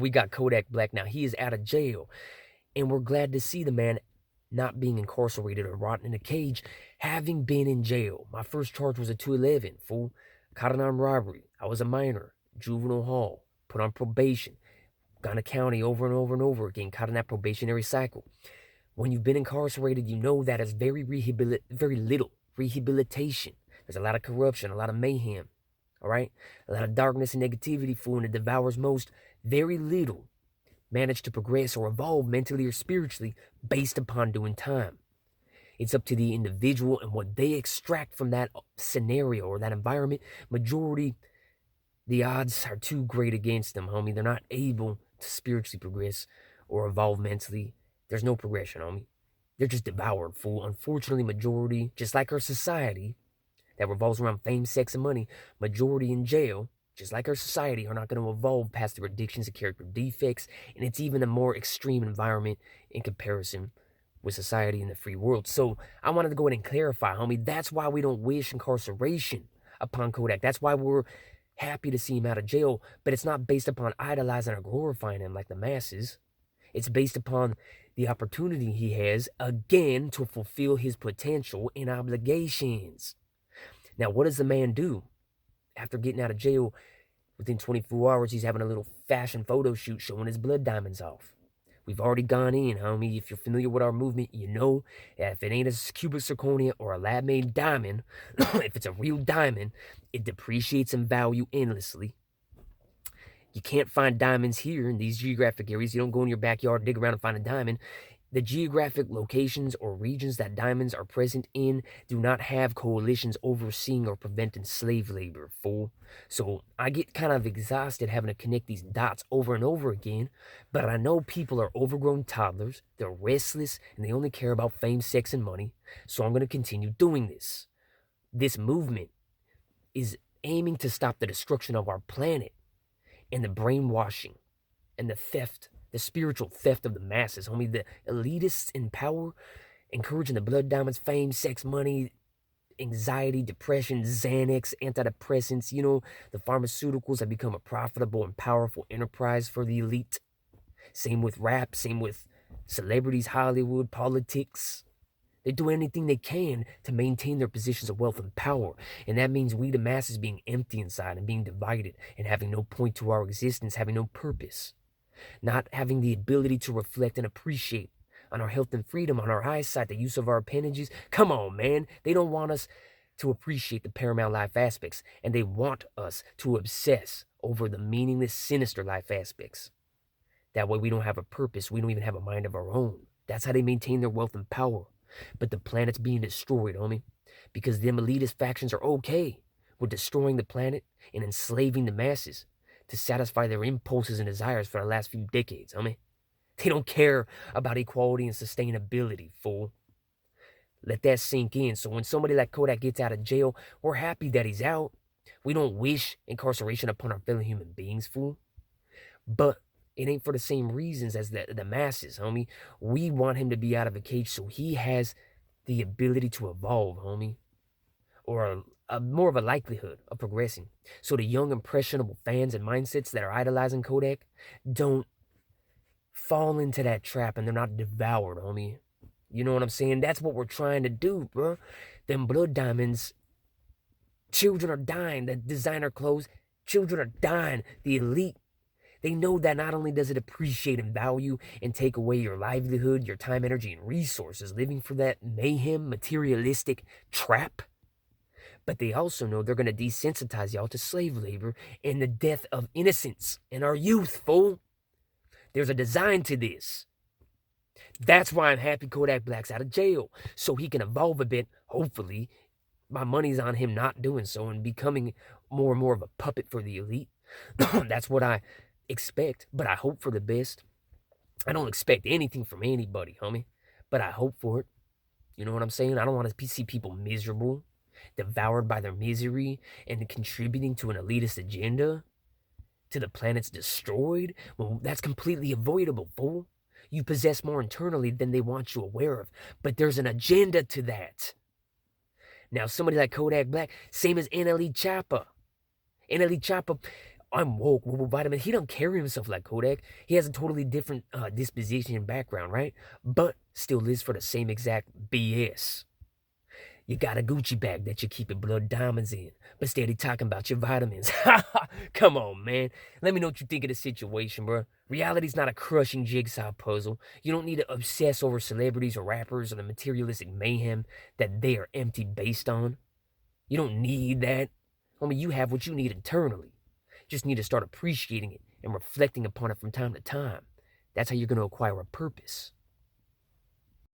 We got Kodak Black now. He is out of jail. And we're glad to see the man not being incarcerated or rotting in a cage, having been in jail. My first charge was a 211, fool. Caught an armed robbery. I was a minor. Juvenile hall. Put on probation. Gone to county over and over and over again. Caught in that probationary cycle. When you've been incarcerated, you know that is very little rehabilitation. There's a lot of corruption, a lot of mayhem. All right? A lot of darkness and negativity, fool, and it devours most. Very little manage to progress or evolve mentally or spiritually based upon doing time. It's up to the individual and what they extract from that scenario or that environment. Majority, the odds are too great against them, homie. They're not able to spiritually progress or evolve mentally. There's no progression, homie. They're just devoured, fool. Unfortunately, majority, just like our society that revolves around fame, sex, and money, majority in jail, just like our society, are not going to evolve past their addictions and character defects, and it's even a more extreme environment in comparison with society in the free world. So I wanted to go ahead and clarify, homie, that's why we don't wish incarceration upon Kodak. That's why we're happy to see him out of jail, but it's not based upon idolizing or glorifying him like the masses. It's based upon the opportunity he has, again, to fulfill his potential and obligations. Now, what does the man do? After getting out of jail, within 24 hours, he's having a little fashion photo shoot showing his blood diamonds off. We've already gone in, homie. If you're familiar with our movement, you know that if it ain't a cubic zirconia or a lab-made diamond, if it's a real diamond, it depreciates in value endlessly. You can't find diamonds here in these geographic areas. You don't go in your backyard, dig around and find a diamond. The geographic locations or regions that diamonds are present in do not have coalitions overseeing or preventing slave labor, fool. So I get kind of exhausted having to connect these dots over and over again, but I know people are overgrown toddlers, they're restless, and they only care about fame, sex, and money, so I'm going to continue doing this. This movement is aiming to stop the destruction of our planet and the brainwashing and the theft, the spiritual theft of the masses, homie. The elitists in power, encouraging the blood diamonds, fame, sex, money, anxiety, depression, Xanax, antidepressants, the pharmaceuticals have become a profitable and powerful enterprise for the elite. Same with rap, same with celebrities, Hollywood, politics. They do anything they can to maintain their positions of wealth and power. And that means we, the masses, being empty inside and being divided and having no point to our existence, having no purpose. Not having the ability to reflect and appreciate on our health and freedom, on our eyesight, the use of our appendages. Come on, man. They don't want us to appreciate the paramount life aspects, and they want us to obsess over the meaningless, sinister life aspects. That way we don't have a purpose. We don't even have a mind of our own. That's how they maintain their wealth and power. But the planet's being destroyed, homie, because them elitist factions are okay with destroying the planet and enslaving the masses to satisfy their impulses and desires for the last few decades, homie. They don't care about equality and sustainability, fool. Let that sink in. So when somebody like Kodak gets out of jail, we're happy that he's out. We don't wish incarceration upon our fellow human beings, fool. But it ain't for the same reasons as the masses, homie. We want him to be out of a cage so he has the ability to evolve, homie. Or a more of a likelihood of progressing. So the young, impressionable fans and mindsets that are idolizing Kodak don't fall into that trap and they're not devoured, homie. You know what I'm saying? That's what we're trying to do, bro. Them blood diamonds, children are dying. The designer clothes, children are dying. The elite, they know that not only does it appreciate in value and take away your livelihood, your time, energy, and resources living for that mayhem, materialistic trap, but they also know they're going to desensitize y'all to slave labor and the death of innocence in our youth, fool. There's a design to this. That's why I'm happy Kodak Black's out of jail, so he can evolve a bit, hopefully. My money's on him not doing so and becoming more and more of a puppet for the elite. That's what I expect, but I hope for the best. I don't expect anything from anybody, homie, but I hope for it. You know what I'm saying? I don't want to see people miserable, devoured by their misery, and contributing to an elitist agenda, to the planet's destroyed. Well, that's completely avoidable, fool. You possess more internally than they want you aware of, but there's an agenda to that. Now, somebody like Kodak Black, same as NLE Choppa. NLE Choppa I'm woke, woo vitamin. He don't carry himself like Kodak. He has a totally different disposition and background, right? But still lives for the same exact BS. You got a Gucci bag that you're keeping blood diamonds in, but steady talking about your vitamins. Come on, man. Let me know what you think of the situation, bro. Reality's not a crushing jigsaw puzzle. You don't need to obsess over celebrities or rappers or the materialistic mayhem that they are empty based on. You don't need that. Homie, you have what you need internally. You just need to start appreciating it and reflecting upon it from time to time. That's how you're going to acquire a purpose.